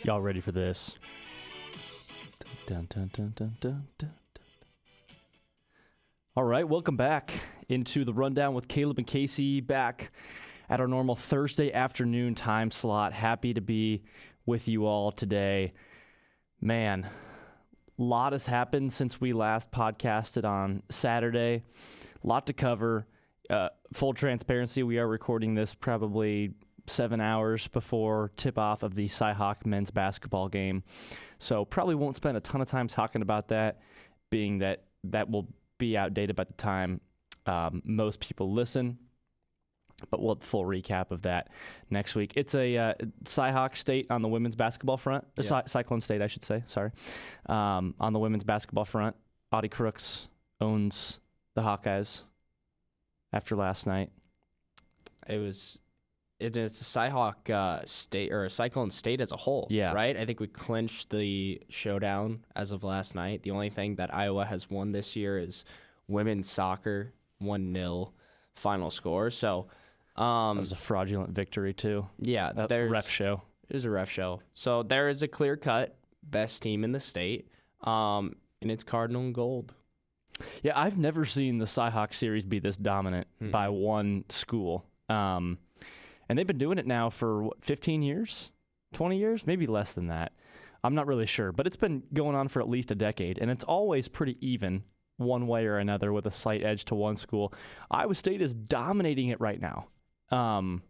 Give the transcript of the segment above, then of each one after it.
Y'all ready for this? Dun, dun, dun, dun, dun, dun. All right, welcome back into the Rundown with Caleb and Casey, back at our normal Thursday afternoon time slot. Happy to be with you all today. Man, a lot has happened since we last podcasted on Saturday. A lot to cover. Full transparency, we are recording this probably 7 hours before tip-off of the Cyhawk men's basketball game. So probably won't spend a ton of time talking about that, being that will be outdated by the time most people listen. But we'll have a full recap of that next week. It's a Cyhawk State on the women's basketball front. Yeah. Cyclone State, I should say. Sorry. On the women's basketball front, Audie Crooks owns the Hawkeyes after last night. It's a Cyhawk State, or a Cyclone State as a whole, yeah. Right? I think we clinched the showdown as of last night. The only thing that Iowa has won this year is women's soccer, 1-0 final score. So that was a fraudulent victory too. Yeah, there's ref show. It was a ref show. So there is a clear-cut best team in the state, and it's Cardinal and Gold. Yeah, I've never seen the Cyhawk series be this dominant by one school. And they've been doing it now for, 15 years? 20 years? Maybe less than that. I'm not really sure. But it's been going on for at least a decade, and it's always pretty even one way or another with a slight edge to one school. Iowa State is dominating it right now and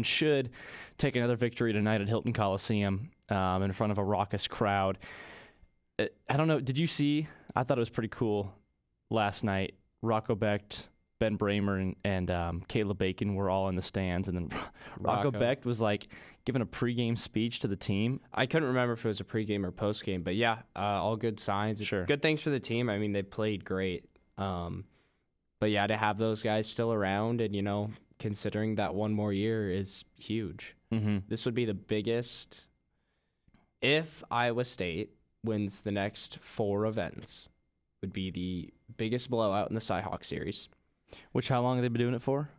should take another victory tonight at Hilton Coliseum in front of a raucous crowd. I don't know. Did you see? I thought it was pretty cool last night. Rocco Becht, Ben Bramer, and Caleb Bacon were all in the stands, and then Rocco Becht was like giving a pregame speech to the team. I couldn't remember if it was a pregame or postgame, but yeah, all good signs. Sure. Good things for the team. I mean, they played great. But yeah, to have those guys still around and, considering that one more year is huge. Mm-hmm. This would be the biggest, if Iowa State wins the next 4 events, would be the biggest blowout in the Cyhawk series. Which, how long have they been doing it for?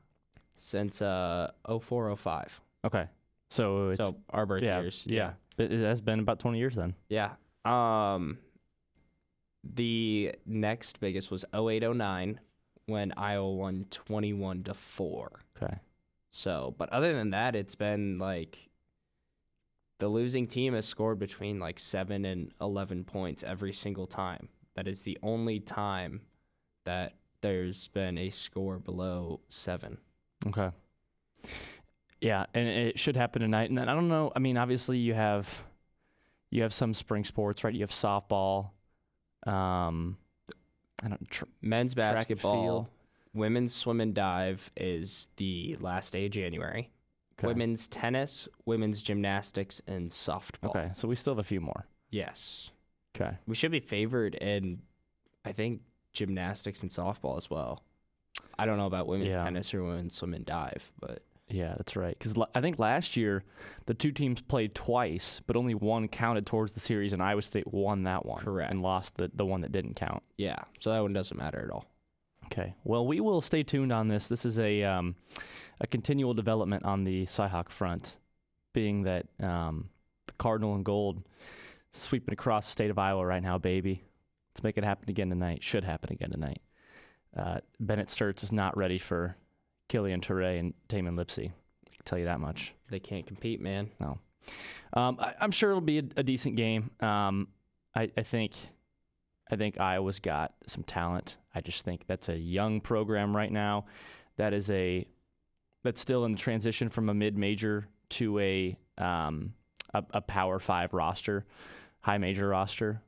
Since 04-05. Okay. So our birth years. Yeah. It has been about 20 years then. Yeah. The next biggest was 08-09 when Iowa won 21-4. Okay. So, but other than that, it's been like the losing team has scored between like 7 and 11 points every single time. That is the only time that there's been a score below 7. Okay. Yeah, and it should happen tonight. And then I don't know. I mean, obviously you have some spring sports, right? You have softball, men's basketball, women's swim and dive is the last day of January. Okay. Women's tennis, women's gymnastics, and softball. Okay, so we still have a few more. Yes. Okay. We should be favored in, I think, gymnastics and softball as well. I don't know about women's tennis or women's swim and dive, but... Yeah, that's right. Because I think last year the two teams played twice, but only one counted towards the series, and Iowa State won that one. Correct. And lost the one that didn't count. Yeah, so that one doesn't matter at all. Okay. Well, we will stay tuned on this. This is a continual development on the Cyhawk front, being that the Cardinal and Gold sweeping across the state of Iowa right now, baby. Let's make it happen again tonight. Should happen again tonight. Bennett Sturts is not ready for Killyan, Toure, and Taman Lipsey. I can tell you that much. They can't compete, man. No. I'm sure it'll be a decent game. I think Iowa's got some talent. I just think that's a young program right now. That's still in the transition from a mid-major to a Power 5 roster, high major roster.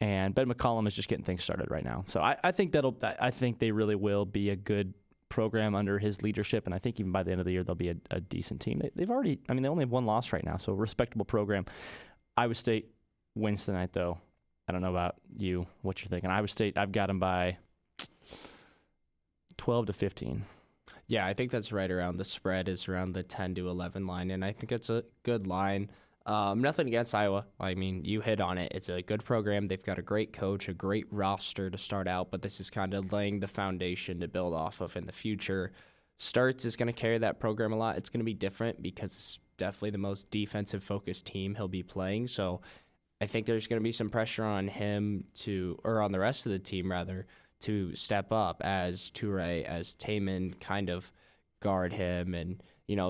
And Ben McCollum is just getting things started right now. So I think they really will be a good program under his leadership, and I think even by the end of the year they'll be a decent team. They only have one loss right now, so a respectable program. Iowa State wins tonight, though. I don't know about you, what you're thinking. Iowa State, I've got them by 12-15. Yeah, I think that's right around the spread is around the 10-11 line, and I think it's a good line. Nothing against Iowa. I mean, you hit on it. It's a good program. They've got a great coach, a great roster to start out, but this is kind of laying the foundation to build off of in the future. Sturts is going to carry that program a lot. It's going to be different because definitely the most defensive-focused team he'll be playing. So I think there's going to be some pressure on him or on the rest of the team, rather, to step up as Toure, as Taman kind of guard him, and,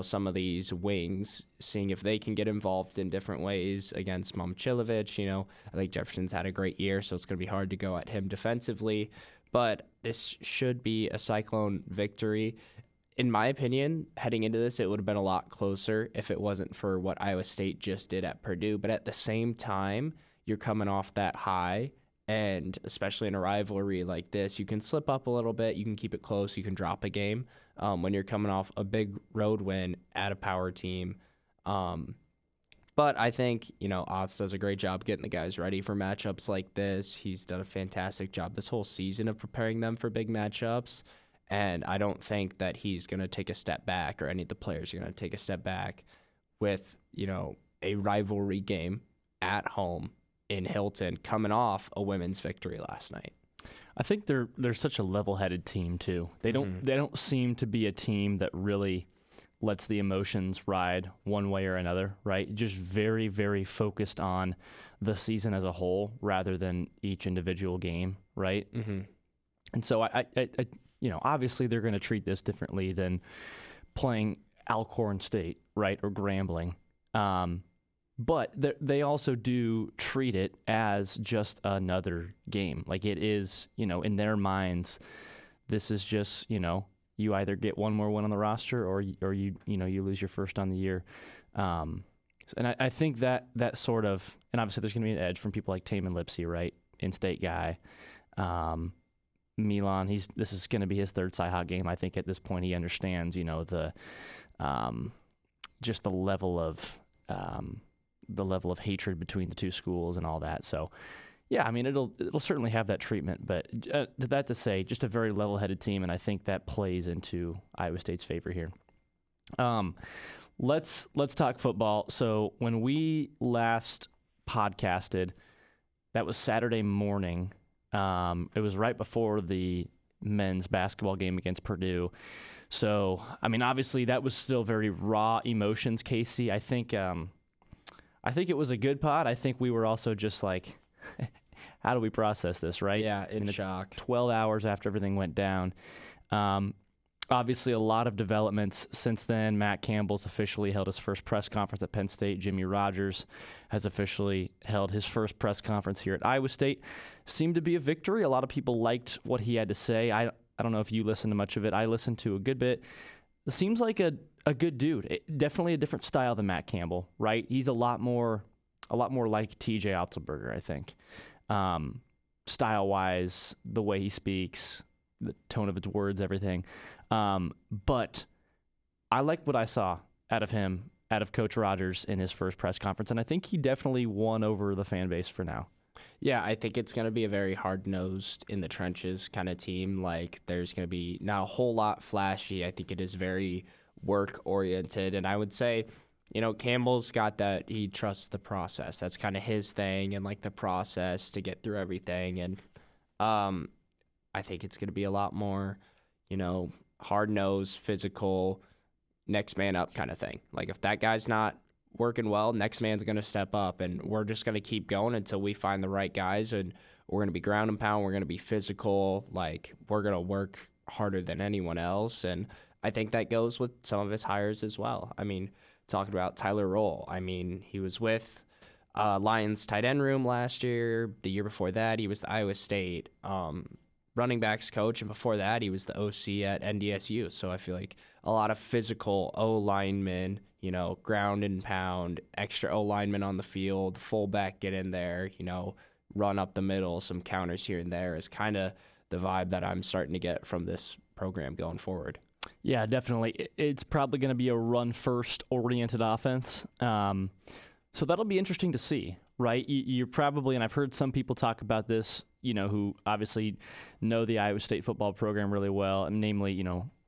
some of these wings, seeing if they can get involved in different ways against Momcilovic. I think Jefferson's had a great year, so it's going to be hard to go at him defensively. But this should be a Cyclone victory. In my opinion, heading into this, it would have been a lot closer if it wasn't for what Iowa State just did at Purdue. But at the same time, you're coming off that high, and especially in a rivalry like this, you can slip up a little bit. You can keep it close. You can drop a game when you're coming off a big road win at a power team. But I think, Otz does a great job getting the guys ready for matchups like this. He's done a fantastic job this whole season of preparing them for big matchups. And I don't think that he's going to take a step back, or any of the players are going to take a step back with, a rivalry game at home in Hilton, coming off a women's victory last night. I think they're such a level-headed team too. They don't seem to be a team that really lets the emotions ride one way or another, right? Just very, very focused on the season as a whole rather than each individual game, right? Mm-hmm. And so I obviously they're going to treat this differently than playing Alcorn State, right, or Grambling. But they also do treat it as just another game. Like, it is, in their minds, this is just, you either get one more win on the roster or you lose your first on the year. And I think that sort of, and obviously there's going to be an edge from people like Taman Lipsey, right, in-state guy. Milan, this is going to be his third Cy-Hawk game. I think at this point he understands, just the level of hatred between the two schools and all that. So, yeah, I mean, it'll certainly have that treatment. But that to say, just a very level-headed team, and I think that plays into Iowa State's favor here. Let's talk football. So when we last podcasted, that was Saturday morning. It was right before the men's basketball game against Purdue. So, I mean, obviously that was still very raw emotions, Casey. I think it was a good pod. I think we were also just like, how do we process this, right? Yeah, in shock. 12 hours after everything went down. Obviously, a lot of developments since then. Matt Campbell's officially held his first press conference at Penn State. Jimmy Rogers has officially held his first press conference here at Iowa State. Seemed to be a victory. A lot of people liked what he had to say. I don't know if you listened to much of it. I listened to a good bit. It seems like a good dude. Definitely a different style than Matt Campbell, right? He's a lot more like TJ Otzelberger, I think. Style-wise, the way he speaks, the tone of his words, everything. But I like what I saw out of him, out of Coach Rogers in his first press conference, and I think he definitely won over the fan base for now. Yeah, I think it's going to be a very hard-nosed, in-the-trenches kind of team. Like, there's going to be not a whole lot flashy. I think it is very work-oriented, and I would say, Campbell's got that. He trusts the process. That's kind of his thing, and, like, the process to get through everything. And I think it's going to be a lot more, hard-nosed, physical, next man up kind of thing. Like, if that guy's not working well, next man's going to step up, and we're just going to keep going until we find the right guys, and we're going to be ground and pound. We're going to be physical. Like, we're going to work harder than anyone else, and I think that goes with some of his hires as well. I mean, talking about Tyler Roll, I mean, he was with Lions tight end room last year. The year before that, he was the Iowa State running backs coach, and before that, he was the OC at NDSU. So I feel like a lot of physical O-linemen, ground and pound, extra O-linemen on the field, fullback get in there, run up the middle, some counters here and there is kind of the vibe that I'm starting to get from this program going forward. Yeah, definitely. It's probably going to be a run-first oriented offense. So that'll be interesting to see, right? You're probably, and I've heard some people talk about this, who obviously know the Iowa State football program really well, and namely,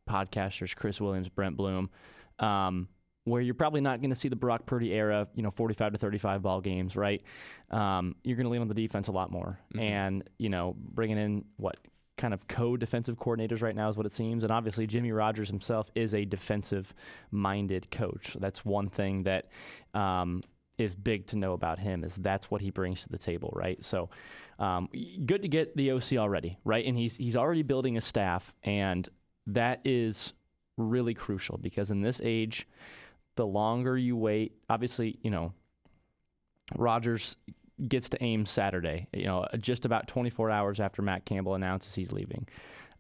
podcasters Chris Williams, Brent Bloom, where you're probably not going to see the Brock Purdy era, 45 to 35 ball games, right? You're going to lean on the defense a lot more. Mm-hmm. And, bringing in, kind of co-defensive coordinators right now is what it seems. And obviously Jimmy Rogers himself is a defensive-minded coach. That's one thing that is big to know about him, is that's what he brings to the table, right? So good to get the OC already, right? And he's already building a staff, and that is really crucial because in this age, the longer you wait, obviously, Rogers gets to Ames Saturday, just about 24 hours after Matt Campbell announces he's leaving.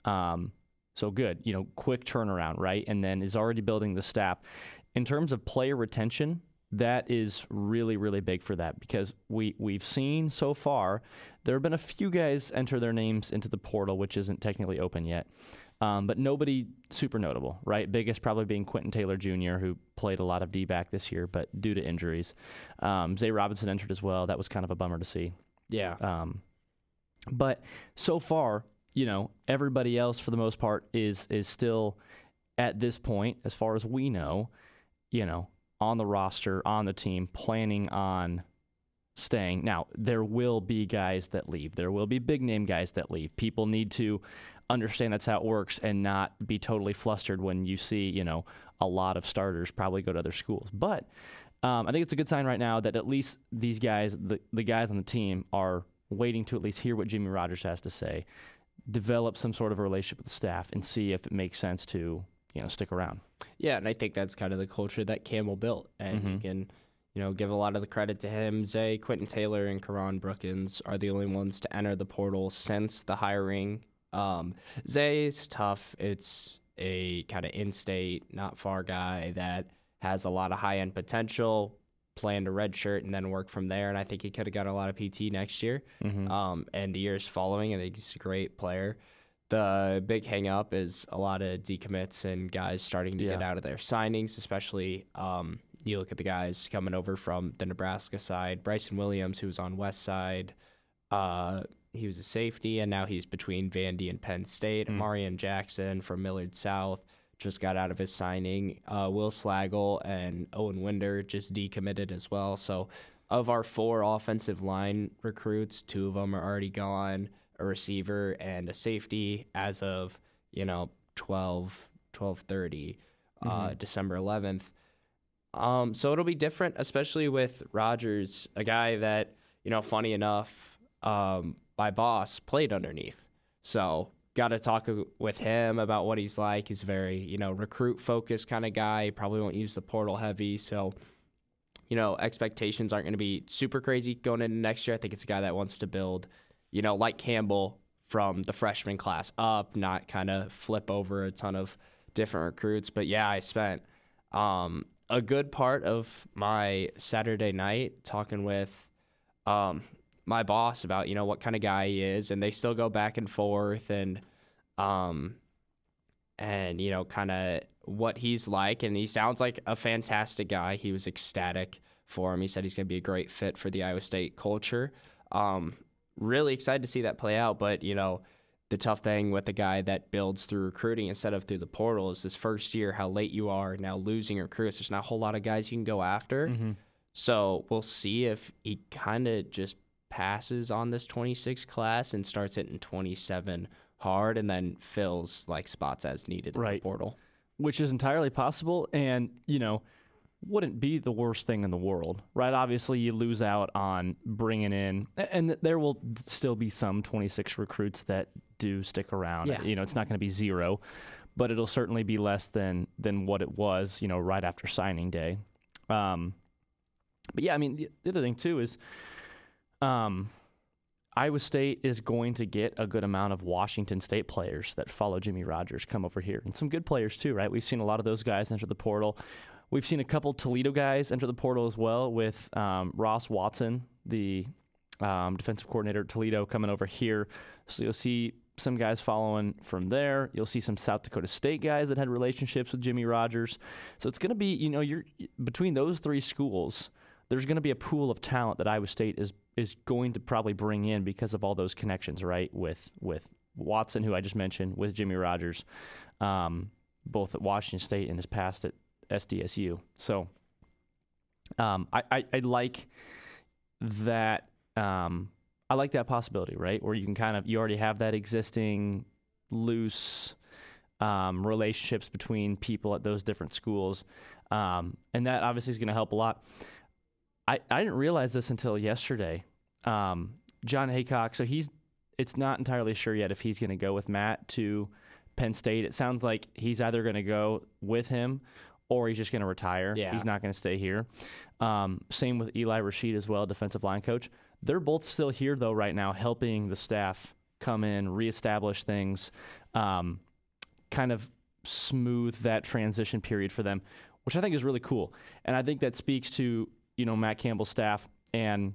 So good, quick turnaround, right? And then is already building the staff. In terms of player retention, that is really, really big for that because we've seen so far, there have been a few guys enter their names into the portal, which isn't technically open yet. But nobody super notable, right? Biggest probably being Quentin Taylor Jr., who played a lot of D-back this year, but due to injuries. Zay Robinson entered as well. That was kind of a bummer to see. Yeah. But so far, everybody else for the most part is still at this point, as far as we know, on the roster, on the team, planning on staying. Now, there will be guys that leave. There will be big-name guys that leave. People need to understand that's how it works and not be totally flustered when you see, a lot of starters probably go to other schools. But I think it's a good sign right now that at least these guys, the guys on the team, are waiting to at least hear what Jimmy Rogers has to say, develop some sort of a relationship with the staff, and see if it makes sense to, stick around. Yeah, and I think that's kind of the culture that Campbell built. And you can, give a lot of the credit to him. Zay, Quentin Taylor, and Karan Brookins are the only ones to enter the portal since the hiring. Zay's tough. It's a kind of in-state, not far guy that has a lot of high-end potential, plan to redshirt and then work from there. And I think he could have got a lot of PT next year. And the years following, I think he's a great player. The big hang-up is a lot of decommits and guys starting to get out of their signings, especially you look at the guys coming over from the Nebraska side. Bryson Williams, who was on West Side, he was a safety, and now he's between Vandy and Penn State. Marion Jackson from Millard South just got out of his signing. Will Slagle and Owen Winder just decommitted as well. So of our 4 offensive line recruits, 2 of them are already gone, a receiver and a safety as of, 12:30, December 11th. So it'll be different, especially with Rogers, a guy that, funny enough, my boss played underneath. So got to talk with him about what he's like. He's very, recruit-focused kind of guy. He probably won't use the portal heavy. So, expectations aren't going to be super crazy going into next year. I think it's a guy that wants to build, like Campbell from the freshman class up, not kind of flip over a ton of different recruits. But, yeah, I spent a good part of my Saturday night talking with my boss about, what kind of guy he is, and they still go back and forth and kind of what he's like. And he sounds like a fantastic guy. He was ecstatic for him. He said he's going to be a great fit for the Iowa State culture. Really excited to see that play out. But, the tough thing with a guy that builds through recruiting instead of through the portal is this first year, how late you are now losing recruits. There's not a whole lot of guys you can go after. So we'll see if he kind of just passes on this 26 class and starts it in 27 hard and then fills like spots as needed in the portal. Which is entirely possible and, wouldn't be the worst thing in the world, right? Obviously, you lose out on bringing in, and there will still be some 26 recruits that do stick around. Yeah. It's not going to be 0, but it'll certainly be less than what it was, right after signing day. But yeah, the other thing too is Iowa State is going to get a good amount of Washington State players that follow Jimmy Rogers come over here, and some good players too, right? We've seen a lot of those guys enter the portal. We've seen a couple Toledo guys enter the portal as well with Ross Watson, the defensive coordinator at Toledo, coming over here. So you'll see some guys following from there. You'll see some South Dakota State guys that had relationships with Jimmy Rogers. So it's going to be, you're between those 3 schools, there's going to be a pool of talent that Iowa State is going to probably bring in because of all those connections, right? With Watson, who I just mentioned, with Jimmy Rogers, both at Washington State and his past at SDSU. So I like that I like that possibility, right? Where you can you already have that existing loose relationships between people at those different schools. And that obviously is going to help a lot. I didn't realize this until yesterday. John Haycock, so it's not entirely sure yet if he's going to go with Matt to Penn State. It sounds like he's either going to go with him or he's just going to retire. Yeah. He's not going to stay here. Same with Eli Rashid as well, defensive line coach. They're both still here, though, right now, helping the staff come in, reestablish things, kind of smooth that transition period for them, which I think is really cool. And I think that speaks to, Matt Campbell's staff. And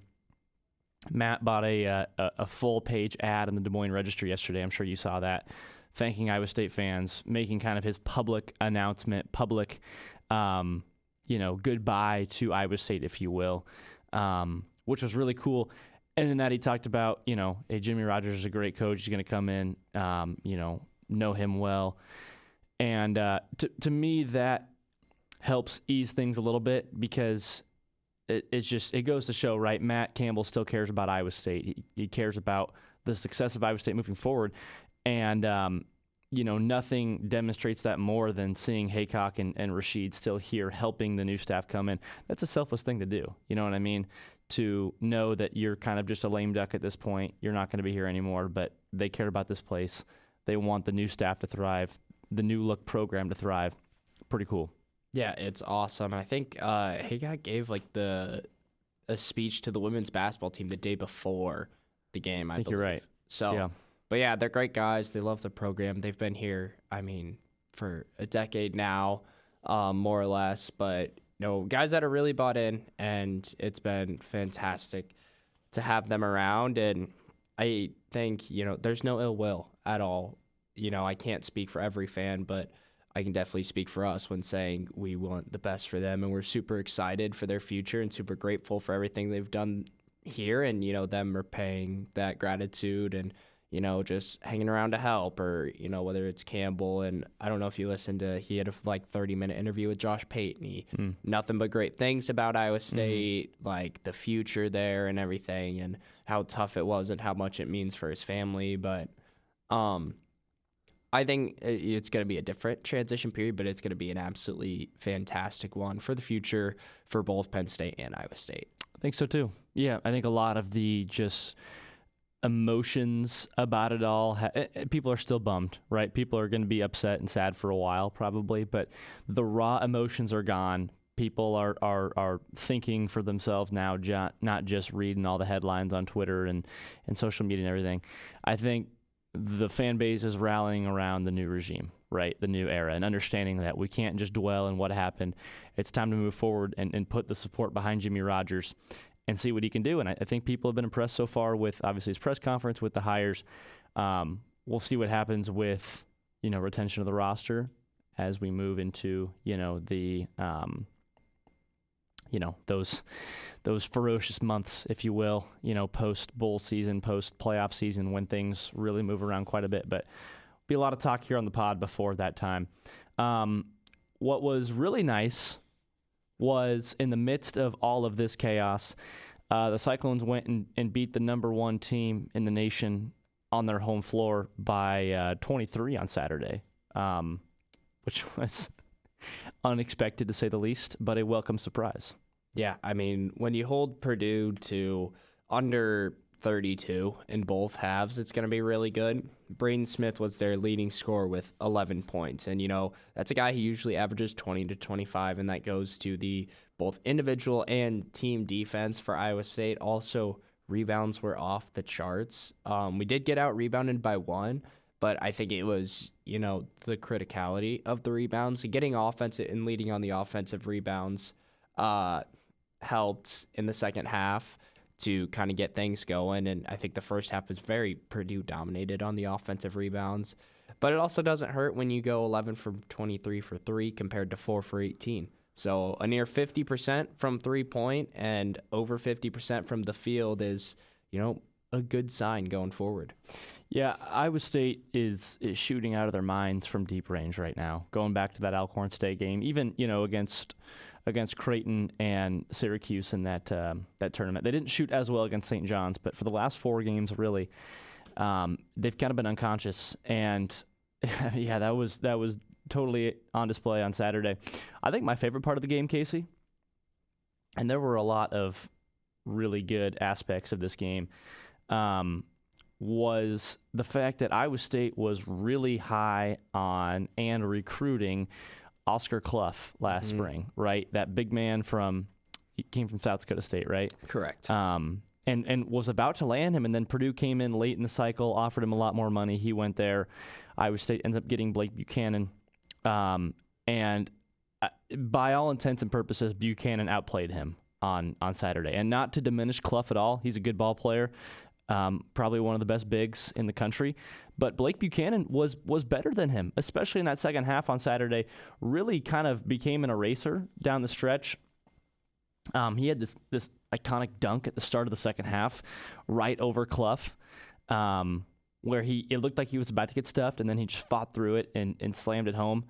Matt bought a full-page ad in the Des Moines Register yesterday. I'm sure you saw that, thanking Iowa State fans, making kind of his public announcement, goodbye to Iowa State, if you will, which was really cool. And in that he talked about, hey, Jimmy Rogers is a great coach. He's going to come in, know him well. And to me, that helps ease things a little bit because it goes to show, right? Matt Campbell still cares about Iowa State. He cares about the success of Iowa State moving forward. And, nothing demonstrates that more than seeing Haycock and Rashid still here helping the new staff come in. That's a selfless thing to do. You know what I mean? To know that you're kind of just a lame duck at this point. You're not going to be here anymore, but they care about this place. They want the new staff to thrive, the new look program to thrive. Pretty cool. Yeah, it's awesome. And I think Haycock gave a speech to the women's basketball team the day before the game, I believe. You're right. So, yeah. But yeah, they're great guys. They love the program. They've been here, for a decade now, more or less. But, guys that are really bought in, and it's been fantastic to have them around. And I think, there's no ill will at all. I can't speak for every fan, but I can definitely speak for us when saying we want the best for them. And we're super excited for their future and super grateful for everything they've done here. And, them repaying that gratitude and, just hanging around to help, or, whether it's Campbell. And I don't know if you listened to, he had a 30-minute interview with Josh Payton. Nothing but great things about Iowa State, the future there and everything, and how tough it was and how much it means for his family. But I think it's going to be a different transition period, but it's going to be an absolutely fantastic one for the future for both Penn State and Iowa State. I think so too. Yeah, I think a lot of the just emotions about it all, people are still bummed, right? People are going to be upset and sad for a while probably, but the raw emotions are gone. People are thinking for themselves now, not just reading all the headlines on Twitter and social media and everything. I think the fan base is rallying around the new regime, right? The new era, and understanding that we can't just dwell on what happened. It's time to move forward and put the support behind Jimmy Rogers and see what he can do. And I think people have been impressed so far with, obviously, his press conference, with the hires. We'll see what happens with, retention of the roster as we move into, the, those ferocious months, if you will, post bowl season, post playoff season, when things really move around quite a bit. But be a lot of talk here on the pod before that time. What was really nice was, in the midst of all of this chaos, the Cyclones went and beat the number one team in the nation on their home floor by 23 on Saturday, which was unexpected to say the least, but a welcome surprise. Yeah, when you hold Purdue to under 32 in both halves, it's going to be really good. Braden Smith was their leading scorer with 11 points. And, that's a guy who usually averages 20 to 25, and that goes to the both individual and team defense for Iowa State. Also, rebounds were off the charts. We did get out rebounded by one, but I think it was, the criticality of the rebounds. Getting offensive and leading on the offensive rebounds helped in the second half to kind of get things going. And I think the first half was very Purdue dominated on the offensive rebounds. But it also doesn't hurt when you go 11 for 23 for 3 compared to 4 for 18. So a near 50% from 3-point and over 50% from the field is, a good sign going forward. Yeah, Iowa State is shooting out of their minds from deep range right now. Going back to that Alcorn State game, even against Creighton and Syracuse in that tournament, they didn't shoot as well against St. John's, but for the last 4 games, really, they've kind of been unconscious. And yeah, that was totally on display on Saturday. I think my favorite part of the game, Casey, and there were a lot of really good aspects of this game, was the fact that Iowa State was really high on and recruiting Oscar Clough last spring, right? That big man he came from South Dakota State, right? Correct. And was about to land him, and then Purdue came in late in the cycle, offered him a lot more money. He went there. Iowa State ends up getting Blake Buchanan. And by all intents and purposes, Buchanan outplayed him on Saturday. And not to diminish Clough at all. He's a good ball player. Probably one of the best bigs in the country. But Blake Buchanan was better than him, especially in that second half on Saturday. Really kind of became an eraser down the stretch. He had this iconic dunk at the start of the second half right over Clough, where it looked like he was about to get stuffed, and then he just fought through it and slammed it home.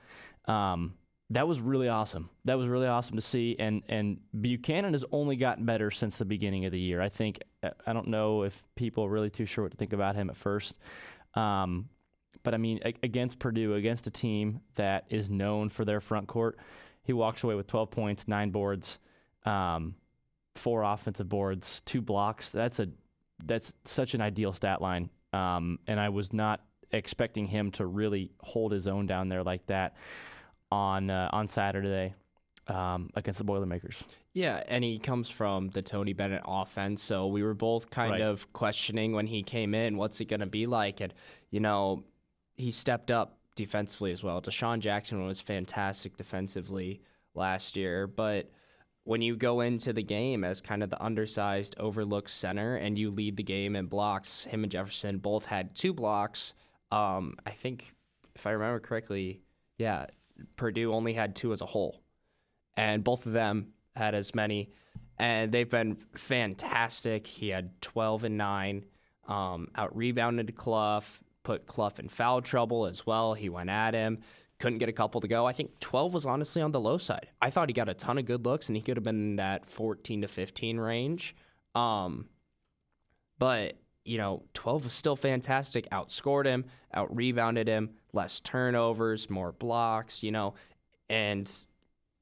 That was really awesome. That was really awesome to see. And Buchanan has only gotten better since the beginning of the year. I don't know if people are really too sure what to think about him at first. But I mean, against Purdue, against a team that is known for their front court, he walks away with 12 points, 9 boards, 4 offensive boards, 2 blocks. That's such an ideal stat line. And I was not expecting him to really hold his own down there like that on Saturday against the Boilermakers. Yeah, and he comes from the Tony Bennett offense, so we were both kind of questioning when he came in, what's it going to be like? And, he stepped up defensively as well. Deshaun Jackson was fantastic defensively last year, but when you go into the game as kind of the undersized, overlooked center and you lead the game in blocks, him and Jefferson both had 2 blocks. I think, if I remember correctly, Purdue only had 2 as a whole, and both of them had as many, and they've been fantastic. He had 12 and 9, out-rebounded Clough, put Clough in foul trouble as well. He went at him, couldn't get a couple to go. I think 12 was honestly on the low side. I thought he got a ton of good looks, and he could have been in that 14 to 15 range. But 12 was still fantastic. Outscored him, out-rebounded him, less turnovers, more blocks, and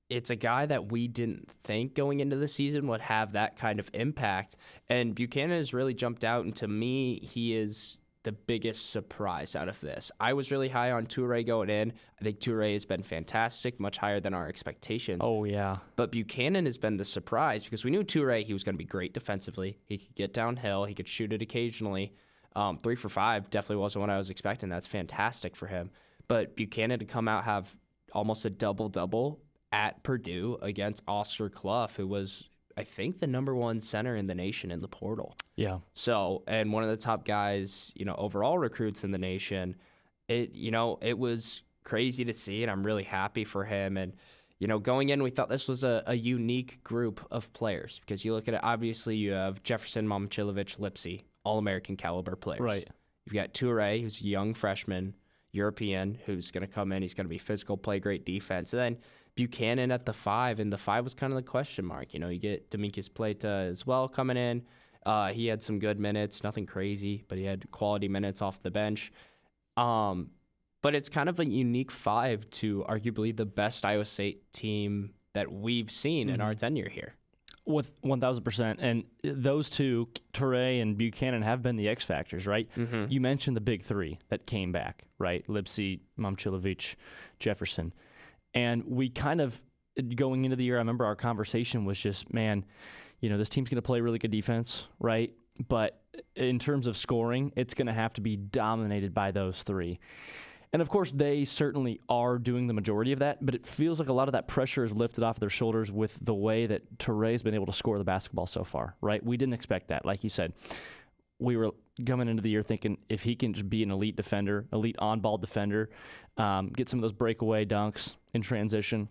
it's a guy that we didn't think going into the season would have that kind of impact. And Buchanan has really jumped out, and to me, he is the biggest surprise out of this. I was really high on Toure going in. I think Toure has been fantastic, much higher than our expectations. Oh, yeah. But Buchanan has been the surprise because we knew Toure, he was going to be great defensively. He could get downhill. He could shoot it occasionally. 3 for 5 definitely wasn't what I was expecting. That's fantastic for him. But Buchanan to come out, have almost a double-double at Purdue against Oscar Clough, who was, I think, the number 1 center in the nation in the portal. Yeah. So, and one of the top guys, overall recruits in the nation. It was crazy to see, and I'm really happy for him. And, going in, we thought this was a unique group of players because you look at it, obviously you have Jefferson, Momcilovic, Lipsy, All-American caliber players. Right. You've got Toure, who's a young freshman, European, who's going to come in. He's going to be physical, play great defense. And then Buchanan at the 5, and the 5 was kind of the question mark. You get Demetrius Plata as well coming in. He had some good minutes, nothing crazy, but he had quality minutes off the bench. But it's kind of a unique 5 to arguably the best Iowa State team that we've seen in our tenure here. With 1,000%. And those two, Toure and Buchanan, have been the X factors, right? Mm-hmm. You mentioned the big 3 that came back, right? Lipsy, Momcilovic, Jefferson. And we kind of, going into the year, I remember our conversation was just, man, this team's going to play really good defense, right? But in terms of scoring, it's going to have to be dominated by those 3. And, of course, they certainly are doing the majority of that, but it feels like a lot of that pressure is lifted off their shoulders with the way that Toure's been able to score the basketball so far, right? We didn't expect that. Like you said, we were coming into the year thinking if he can just be an elite defender, elite on-ball defender, get some of those breakaway dunks in transition,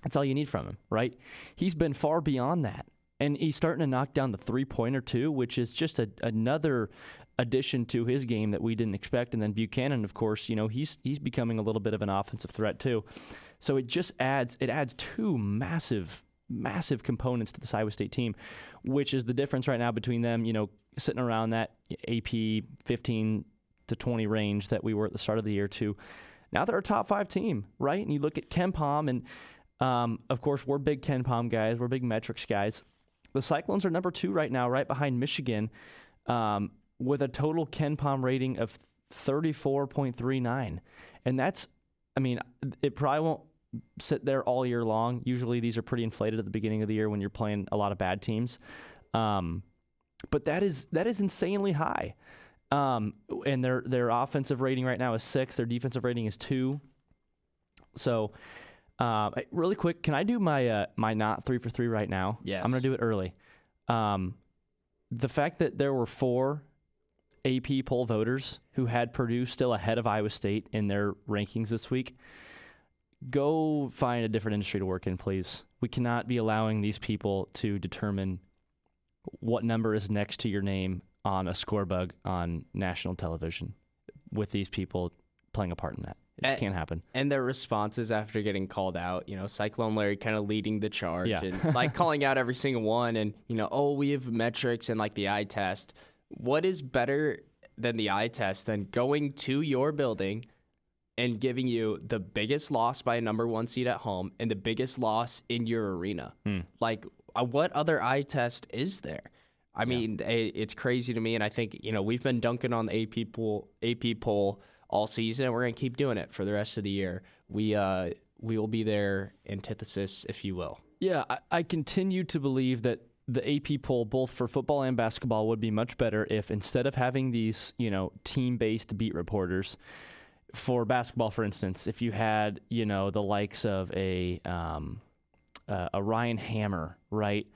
that's all you need from him, right? He's been far beyond that. And he's starting to knock down the three-pointer too, which is just another addition to his game that we didn't expect. And then Buchanan, of course, he's becoming a little bit of an offensive threat too. So it just adds two massive components to this Iowa State team, which is the difference right now between them, sitting around that AP 15 to 20 range that we were at the start of the year to now they're a top 5 team, right? And you look at KenPom, and of course we're big KenPom guys, we're big metrics guys. The Cyclones are number 2 right now, right behind Michigan, with a total KenPom rating of 34.39. And that's, it probably won't sit there all year long. Usually these are pretty inflated at the beginning of the year when you're playing a lot of bad teams. But that is insanely high. And their offensive rating right now is 6. Their defensive rating is 2. So really quick, can I do my not 3 for 3 right now? Yes. I'm going to do it early. The fact that there were 4 AP poll voters who had Purdue still ahead of Iowa State in their rankings this week, go find a different industry to work in, please. We cannot be allowing these people to determine what number is next to your name on a score bug on national television with these people playing a part in that. It just can't happen. And their responses after getting called out, Cyclone Larry kind of leading the charge and calling out every single one. And, we have metrics and the eye test. What is better than the eye test than going to your building and giving you the biggest loss by a number 1 seed at home and the biggest loss in your arena? What other eye test is there? I mean, it's crazy to me, and I think we've been dunking on the AP poll all season, and we're going to keep doing it for the rest of the year. We will be their antithesis, if you will. Yeah, I continue to believe that the AP poll, both for football and basketball, would be much better if instead of having these team-based beat reporters, for basketball, for instance, if you had the likes of a Ryan Hammer, right?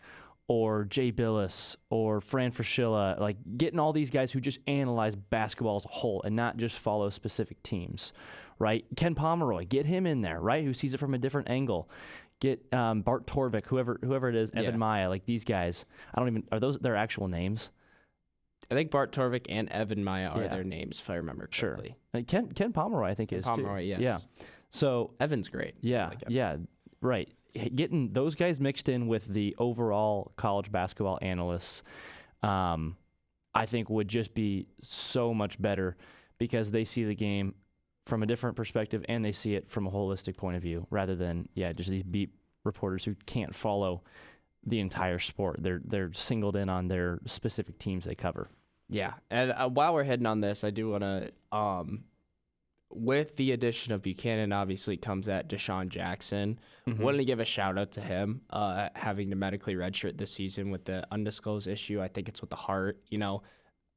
Or Jay Billis, or Fran Fraschilla, getting all these guys who just analyze basketball as a whole and not just follow specific teams, right? Ken Pomeroy, get him in there, right? Who sees it from a different angle. Get Bart Torvik, whoever it is, Evan Maya, these guys. Are those their actual names? I think Bart Torvik and Evan Maya are their names, if I remember correctly. Sure. Ken Pomeroy, I think, is Pomeroy, too. yes. Yeah. So Evan's great. Yeah, right. Getting those guys mixed in with the overall college basketball analysts, I think would just be so much better because they see the game from a different perspective and they see it from a holistic point of view rather than, just these beat reporters who can't follow the entire sport. They're singled in on their specific teams they cover. Yeah, and while we're heading on this, I do want to, with the addition of Buchanan, obviously comes that Deshaun Jackson. Mm-hmm. Wanted to give a shout out to him, having to medically redshirt this season with the undisclosed issue. I think it's with the heart.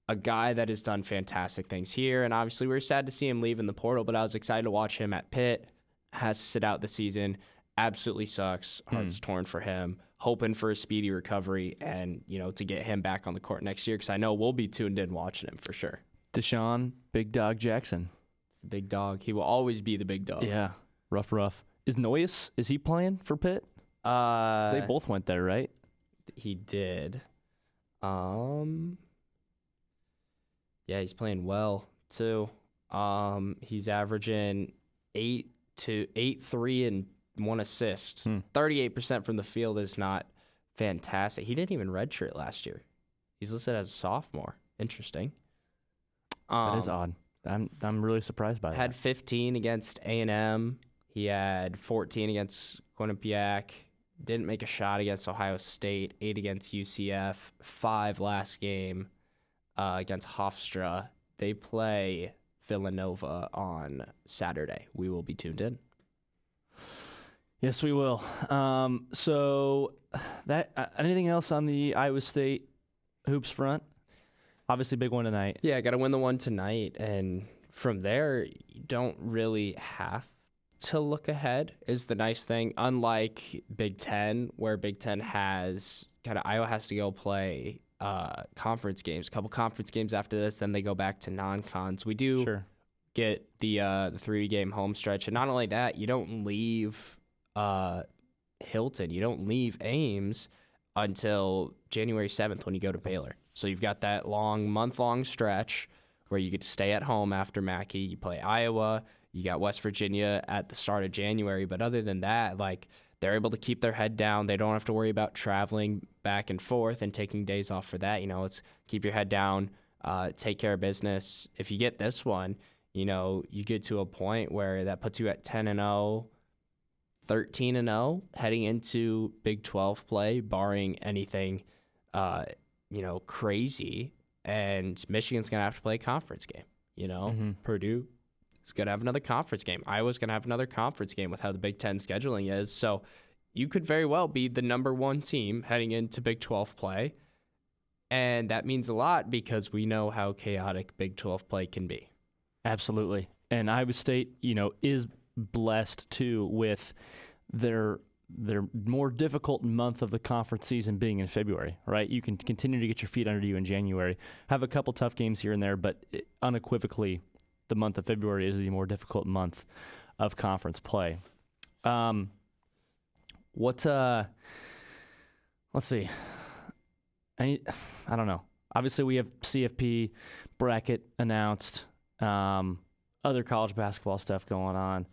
A guy that has done fantastic things here, and obviously we were sad to see him leave in the portal, but I was excited to watch him at Pitt. Has to sit out the season. Absolutely sucks. Heart's torn for him. Hoping for a speedy recovery and, to get him back on the court next year because I know we'll be tuned in watching him for sure. Deshaun Big Dog Jackson. The big dog. He will always be the big dog. Yeah, rough. Is Noyes, is he playing for Pitt? They both went there, right? He did. Yeah, he's playing well too. He's averaging 8, 3, and 1 assist. 38% from the field is not fantastic. He didn't even redshirt last year. He's listed as a sophomore. Interesting. That is odd. I'm really surprised by that. Had 15 against A&M. He had 14 against Quinnipiac. Didn't make a shot against Ohio State. 8 against UCF. 5 last game against Hofstra. They play Villanova on Saturday. We will be tuned in. Yes, we will. So that anything else on the Iowa State hoops front? Obviously, big one tonight. Yeah, got to win the one tonight. And from there, you don't really have to look ahead is the nice thing. Unlike Big Ten, where Big Ten has Iowa has to go play conference games, a couple conference games after this, then they go back to non-cons. We do get the 3-game home stretch. And not only that, you don't leave Hilton. You don't leave Ames until January 7th when you go to Baylor. So you've got that month-long stretch where you get to stay at home after Mackey. You play Iowa. You got West Virginia at the start of January. But other than that, like, they're able to keep their head down. They don't have to worry about traveling back and forth and taking days off for that. Let's keep your head down, take care of business. If you get this one, you get to a point where that puts you at 10-0, 13-0 heading into Big 12 play, barring anything, crazy. And Michigan's going to have to play a conference game. Purdue is going to have another conference game. Iowa's going to have another conference game with how the Big Ten scheduling is. So you could very well be the number one team heading into Big 12 play. And that means a lot because we know how chaotic Big 12 play can be. Absolutely. And Iowa State, is blessed too with their more difficult month of the conference season being in February, right? You can continue to get your feet under you in January, have a couple tough games here and there, but unequivocally, the month of February is the more difficult month of conference play. Let's see. I don't know. Obviously, we have CFP bracket announced. Other college basketball stuff going on.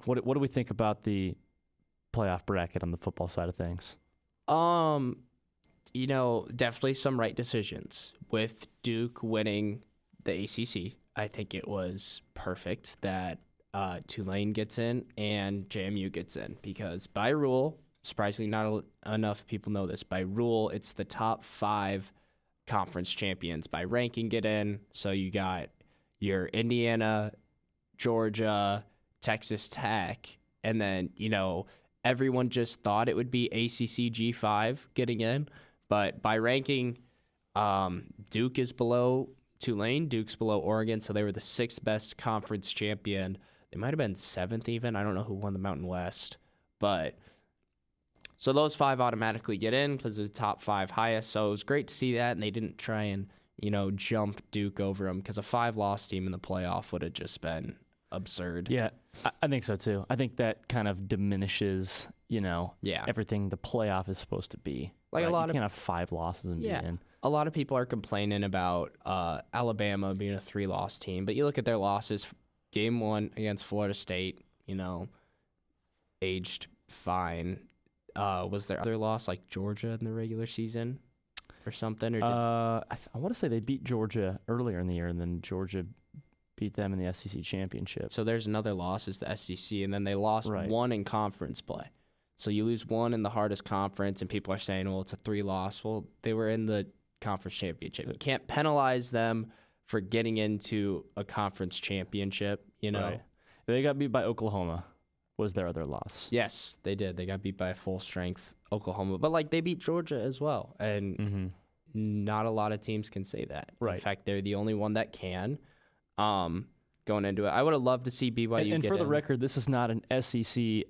What do we think about the playoff bracket on the football side of things? Definitely some right decisions. With Duke winning the ACC, I think it was perfect that Tulane gets in and JMU gets in because by rule, surprisingly not enough people know this, by rule it's the top 5 conference champions by ranking get in. So you got your Indiana, Georgia, Texas Tech, and then, everyone just thought it would be ACC G5 getting in. But by ranking, Duke is below Tulane, Duke's below Oregon, so they were the 6th best conference champion. They might have been 7th even. I don't know who won the Mountain West. But so those 5 automatically get in because they're the top 5 highest. So it was great to see that, and they didn't try and, jump Duke over them because a 5-loss team in the playoff would have just been absurd. Yeah, I think so too. I think that kind of diminishes, everything the playoff is supposed to be. Like right? a lot you can't have 5 losses and be in. A lot of people are complaining about Alabama being a 3-loss team, but you look at their losses. Game 1 against Florida State, aged fine. Was there other loss like Georgia in the regular season or something? Or I want to say they beat Georgia earlier in the year, and then Georgia beat them in the SEC championship. So there's another loss is the SEC, and then they lost 1 in conference play. So you lose 1 in the hardest conference, and people are saying, well, it's a 3-loss. Well, they were in the conference championship. You can't penalize them for getting into a conference championship, Right. They got beat by Oklahoma, was their other loss. Yes, they did. They got beat by a full-strength Oklahoma. But, they beat Georgia as well, and not a lot of teams can say that. Right. In fact, they're the only one that can. Going into it, I would have loved to see BYU. And for the record, this is not an SEC.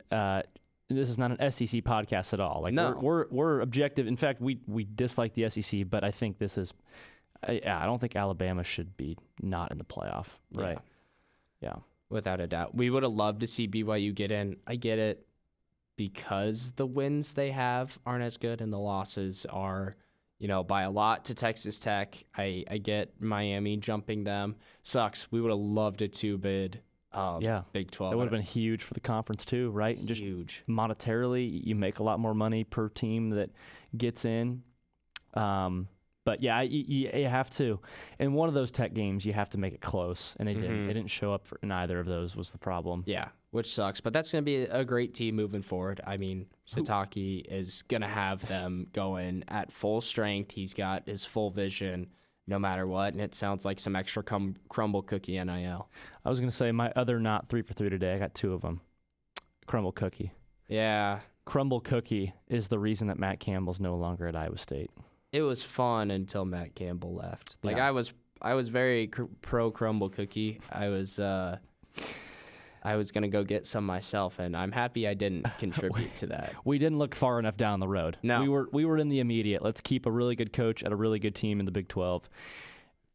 This is not an SEC podcast at all. No. We're objective. In fact, we dislike the SEC, but I think this is. I don't think Alabama should be not in the playoff. Right. Yeah. Without a doubt, we would have loved to see BYU get in. I get it because the wins they have aren't as good and the losses are. By a lot to Texas Tech. I get Miami jumping them. Sucks. We would have loved a 2-bid Big 12. That would have been huge for the conference too, right? And just huge. Monetarily, you make a lot more money per team that gets in. But yeah, you have to. In one of those Tech games, you have to make it close, and they didn't. They didn't show up for neither of those was the problem. Yeah, which sucks. But that's going to be a great team moving forward. I mean, Satake is going to have them going at full strength. He's got his full vision no matter what, and it sounds like some extra crumble cookie NIL. I was going to say my other not 3 for 3 today. I got 2 of them. Crumble cookie. Yeah. Crumble cookie is the reason that Matt Campbell's no longer at Iowa State. It was fun until Matt Campbell left. I was very pro crumble cookie. I was gonna go get some myself, and I'm happy I didn't contribute to that. We didn't look far enough down the road. No, we were in the immediate. Let's keep a really good coach at a really good team in the Big 12,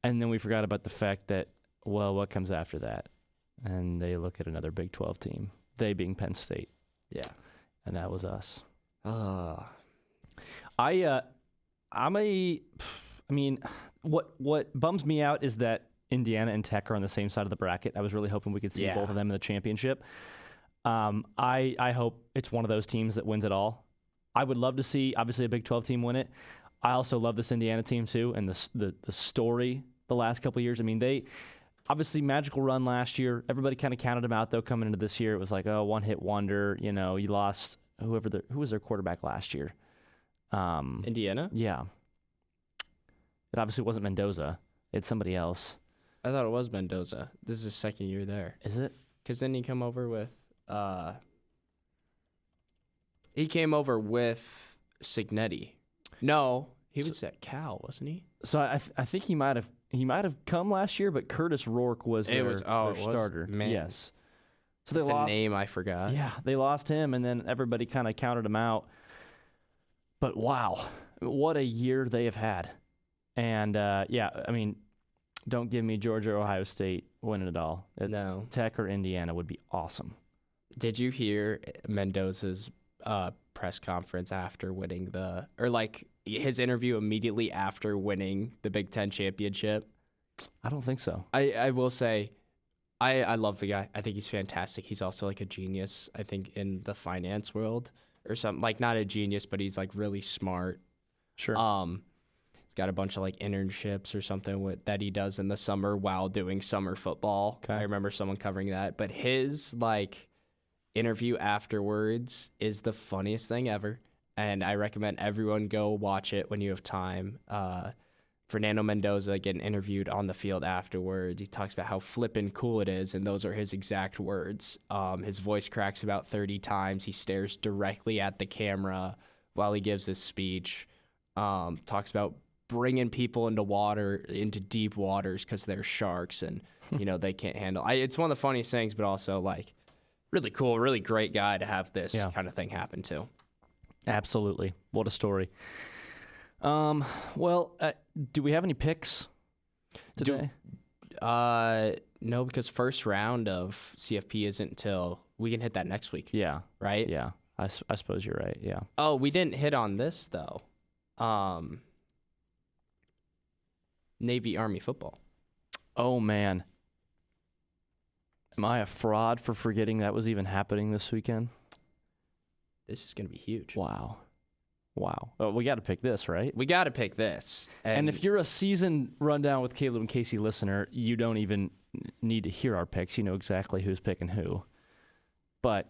and then we forgot about the fact that what comes after that, and they look at another Big 12 team. They being Penn State. Yeah, and that was us. What bums me out is that Indiana and Tech are on the same side of the bracket. I was really hoping we could see both of them in the championship. I hope it's one of those teams that wins it all. I would love to see, obviously, a Big 12 team win it. I also love this Indiana team, too, and the story the last couple of years. I mean, they obviously magical run last year. Everybody kind of counted them out, though, coming into this year. It was like, one-hit wonder. You know, you lost who was their quarterback last year? Indiana? Yeah. It obviously wasn't Mendoza. It's somebody else. I thought it was Mendoza. This is his second year there. Is it? Because then he come over with Signetti. No, he was at Cal, wasn't he? So I think he might have come last year, but Curtis Rourke was their starter. Man. Yes. So they That's lost a name I forgot. Yeah, they lost him, and then everybody kind of counted him out. But wow, what a year they have had. And don't give me Georgia or Ohio State winning it all. No. Tech or Indiana would be awesome. Did you hear Mendoza's press conference after winning his interview immediately after winning the Big Ten championship? I don't think so. I will say, I love the guy. I think he's fantastic. He's also like a genius, I think, in the finance world or something. Like, not a genius, but he's like really smart. Sure. He's got a bunch of like internships or something that he does in the summer while doing summer football. Okay. I remember someone covering that. But his like interview afterwards is the funniest thing ever. And I recommend everyone go watch it when you have time. Fernando Mendoza getting interviewed on the field afterwards. He talks about how flippin' cool it is, and those are his exact words. His voice cracks about 30 times. He stares directly at the camera while he gives his speech. Talks about bringing people into deep waters because they're sharks and, they can't handle. It's one of the funniest things, but also, like, really cool, really great guy to have this kind of thing happen to. Absolutely. What a story. Do we have any picks today? No, because first round of CFP isn't until we can hit that next week. Yeah. Right? Yeah. I suppose you're right. Yeah. Oh, we didn't hit on this, though. Navy Army football. Oh, man. Am I a fraud for forgetting that was even happening this weekend? This is going to be huge. Wow. Oh, we got to pick this, right? We got to pick this. And if you're a season rundown with Caleb and Casey listener, you don't even need to hear our picks. You know exactly who's picking who. But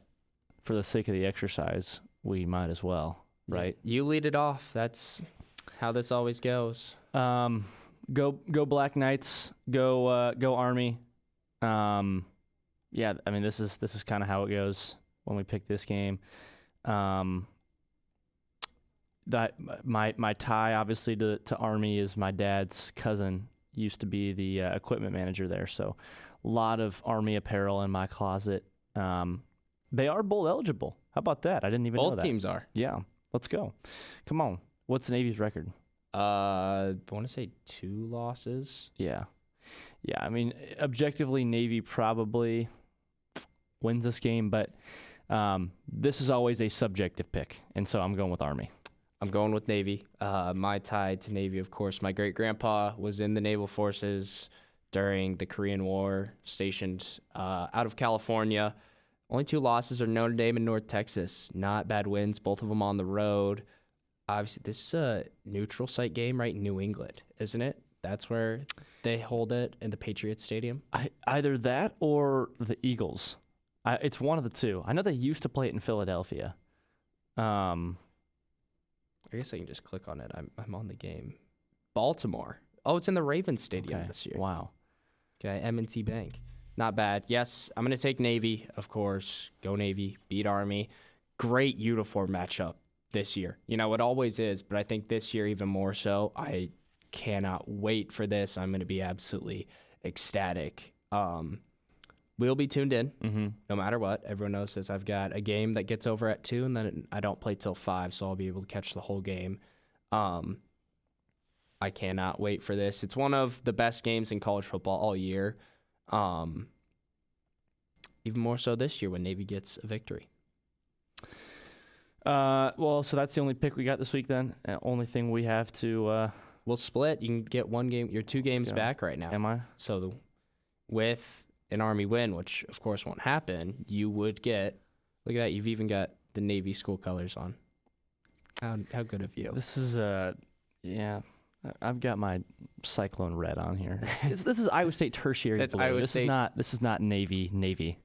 for the sake of the exercise, we might as well, right? You lead it off. That's how this always goes. Go Black Knights. Go Army. This is kind of how it goes when we pick this game. That my tie obviously to Army is my dad's cousin used to be the equipment manager there, so a lot of Army apparel in my closet. They are bowl eligible. How about that? I didn't even know that. Both teams are. Yeah, let's go. Come on. What's Navy's record? I want to say 2 losses. Yeah. I mean, objectively, Navy probably wins this game, but this is always a subjective pick, and so I'm going with Army. I'm going with Navy. My tie to Navy, of course, my great-grandpa was in the Naval Forces during the Korean War, stationed out of California. Only 2 losses are Notre Dame and North Texas. Not bad wins, both of them on the road. Obviously, this is a neutral site game, right? New England, isn't it? That's where they hold it in the Patriots Stadium. Either that or the Eagles. It's one of the two. I know they used to play it in Philadelphia. I guess I can just click on it. I'm on the game. Baltimore. Oh, it's in the Ravens Stadium this year. Wow. Okay, M&T Bank. Not bad. Yes, I'm going to take Navy, of course. Go Navy. Beat Army. Great uniform matchup this year. It always is, but I think this year even more so. I cannot wait for this. I'm going to be absolutely ecstatic. We'll be tuned in no matter what. Everyone knows this. I've got a game that gets over at 2, and then I don't play till 5, so I'll be able to catch the whole game. I cannot wait for this. It's one of the best games in college football all year. Even more so this year when Navy gets a victory. Well, so that's the only pick we got this week then. Only thing we have to. We'll split. You can get one game. You're 2 games back right now. Am I? So with an Army win, which of course won't happen, you would get. Look at that. You've even got the Navy school colors on. How good of you? This is yeah. I've got my Cyclone red on here. This is Iowa State tertiary That's blue. Iowa this State. is not Navy.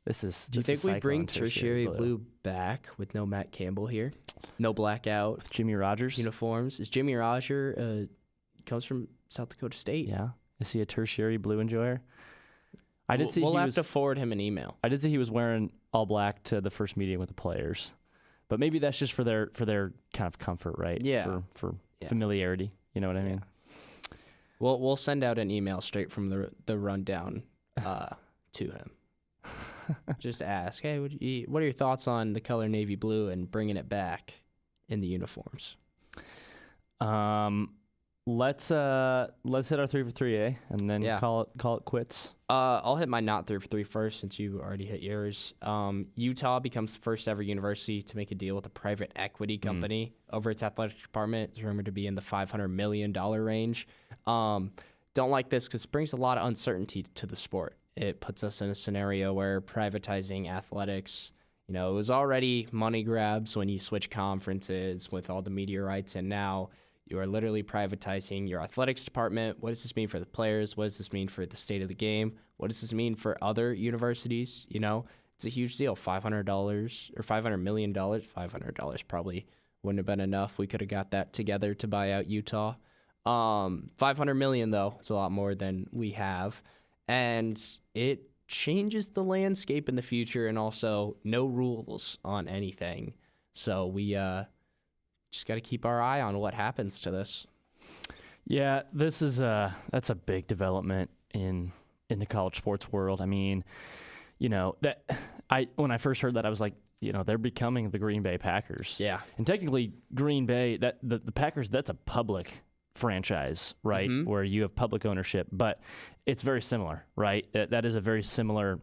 This is. Do you think we bring tertiary blue blue back with no Matt Campbell here? No blackout with Jimmy Rogers uniforms. Is Jimmy Roger comes from South Dakota State? Yeah. Is he a tertiary blue enjoyer? I did see. We'll have to forward him an email. I did see he was wearing all black to the first meeting with the players, but maybe that's just for their kind of comfort, right? Yeah. For familiarity. You know what I mean? We'll send out an email straight from the rundown to him. Just ask, hey, what are your thoughts on the color navy blue and bringing it back in the uniforms? Let's hit our 3 for 3, and then call it quits. I'll hit my not 3 for 3 first, since you already hit yours. Utah becomes the first ever university to make a deal with a private equity company over its athletic department. It's rumored to be in the $500 million range. Don't like this because it brings a lot of uncertainty to the sport. It puts us in a scenario where privatizing athletics, it was already money grabs when you switch conferences with all the media rights, and now you are literally privatizing your athletics department. What does this mean for the players? What does this mean for the state of the game? What does this mean for other universities? It's a huge deal. $500 or $500 million. $500 probably wouldn't have been enough. We could have got that together to buy out Utah. $500 million, though, is a lot more than we have. And it changes the landscape in the future, and also no rules on anything. So we just got to keep our eye on what happens to this. Yeah, this is that's a big development in the college sports world. I mean, that when I first heard that, I was like, they're becoming the Green Bay Packers. Yeah. And technically Green Bay, that the Packers, that's a public franchise, right? Mm-hmm. Where you have public ownership, but it's very similar, right? That is a very similar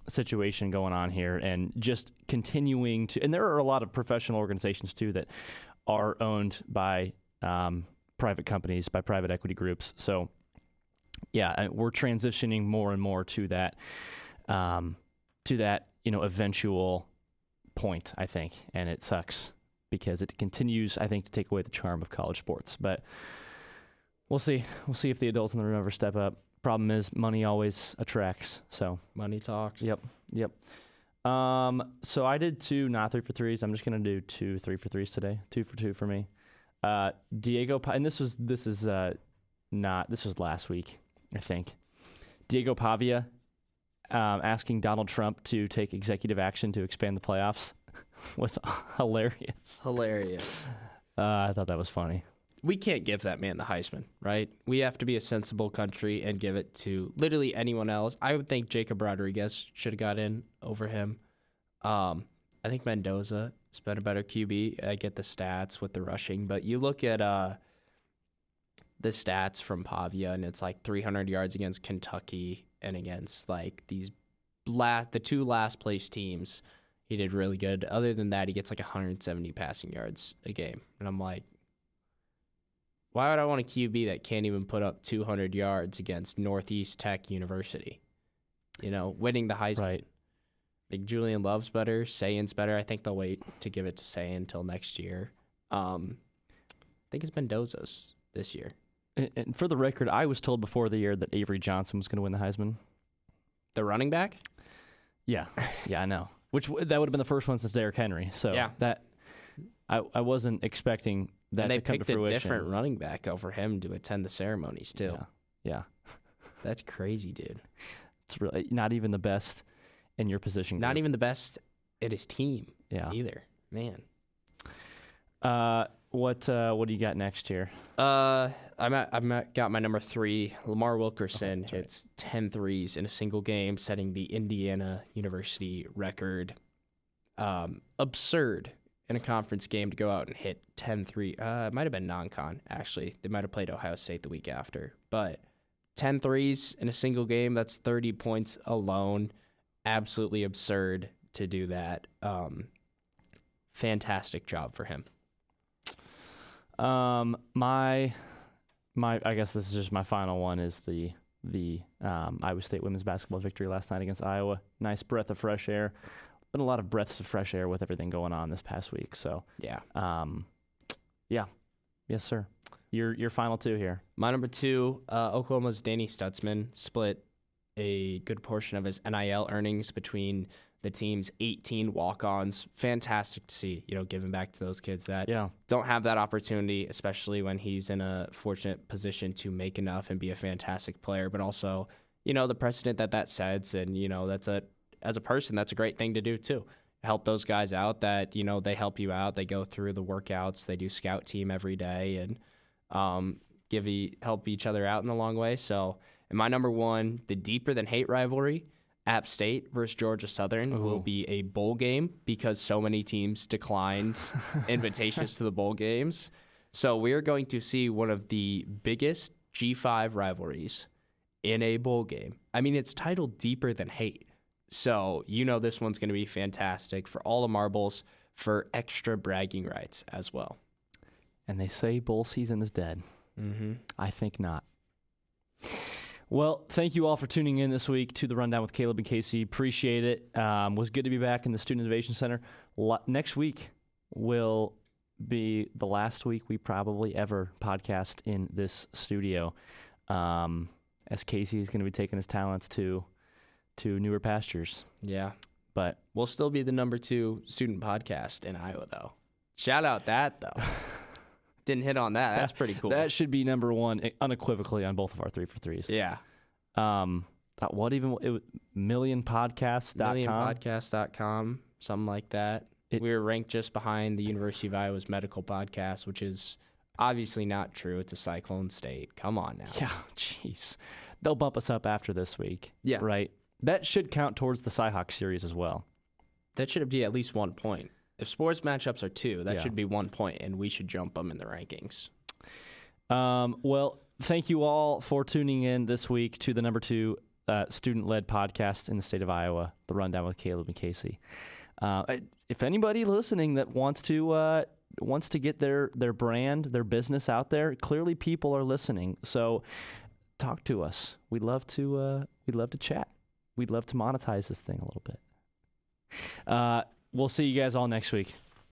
situation going on here, and just continuing to, and there are a lot of professional organizations too that are owned by private companies, by private equity groups. So yeah, we're transitioning more and more to that eventual point, I think, and it sucks because it continues, I think, to take away the charm of college sports. But we'll see if the adults in the room ever step up. Problem is, money always attracts. So money talks. Yep. So I did 2 not 3 for 3s. I'm just gonna do 2 3 for 3s today. 2 for 2 for me. Diego, and this was last week, I think. Diego Pavia asking Donald Trump to take executive action to expand the playoffs was hilarious. I thought that was funny. We can't give that man the Heisman, right? We have to be a sensible country and give it to literally anyone else. I would think Jacob Rodriguez should have got in over him. I think Mendoza has been a better QB. I get the stats with the rushing, but you look at the stats from Pavia, and it's like 300 yards against Kentucky and against like the 2 last place teams. He did really good. Other than that, he gets like 170 passing yards a game, and I'm like, why would I want a QB that can't even put up 200 yards against Northeast Tech University? Winning the Heisman. Right. Like Julian Love's better, Sayan's better. I think they'll wait to give it to Sayan until next year. I think it's Mendoza's this year. And for the record, I was told before the year that Avery Johnson was going to win the Heisman. The running back? Yeah, I know. That would have been the first one since Derrick Henry. So that I wasn't expecting that and they to come to picked fruition. A different running back over him to attend the ceremonies too. Yeah. That's crazy, dude. It's really not even the best in your position. Not even the best at his team. Yeah. Either. Man. What do you got next here? I've got my number 3, Lamar Wilkerson. Okay, hits 10 threes in a single game, setting the Indiana University record. Absurd in a conference game to go out and hit 10 threes. It might have been non-con, actually. They might have played Ohio State the week after. But 10 threes in a single game, that's 30 points alone. Absolutely absurd to do that. fantastic job for him. My I guess this is just my final one is the Iowa State women's basketball victory last night against Iowa. Nice breath of fresh air. Been a lot of breaths of fresh air with everything going on this past week. So yeah. Yes, sir. Your final two here. My number two, Oklahoma's Danny Stutzman split a good portion of his NIL earnings between the team's 18 walk-ons. Fantastic to see, giving back to those kids that don't have that opportunity, especially when he's in a fortunate position to make enough and be a fantastic player, but also, the precedent that sets, and, as a person, that's a great thing to do too. Help those guys out that, they help you out. They go through the workouts. They do scout team every day and help each other out in the long way. So, in my number one, the deeper than hate rivalry, App State versus Georgia Southern will be a bowl game because so many teams declined invitations to the bowl games. So we're going to see one of the biggest G5 rivalries in a bowl game. I mean, it's titled Deeper Than Hate. So this one's going to be fantastic for all the marbles, for extra bragging rights as well. And they say bowl season is dead. Mm-hmm. I think not. Well, thank you all for tuning in this week to the Rundown with Caleb and Casey. Appreciate it. Was good to be back in the Student Innovation Center. Next week will be the last week we probably ever podcast in this studio, as Casey is going to be taking his talents to newer pastures. Yeah. But we'll still be the number 2 student podcast in Iowa, though. Shout out that, though. Didn't hit on that. That's pretty cool. That should be number 1 unequivocally on both of our 3 for 3s. Yeah. millionpodcasts.com. Millionpodcast.com, something like that. We were ranked just behind the University of Iowa's medical podcast, which is obviously not true. It's a Cyclone state. Come on now. Yeah, jeez. They'll bump us up after this week. Yeah. Right? That should count towards the Cyhawk series as well. That should be at least 1 point. If sports matchups are 2, that should be 1 point, and we should jump them in the rankings. Well, thank you all for tuning in this week to the number 2 student-led podcast in the state of Iowa, The Rundown with Caleb and Casey. If anybody listening that wants to get their brand, their business out there, clearly people are listening. So talk to us. We'd love to chat. We'd love to monetize this thing a little bit. We'll see you guys all next week.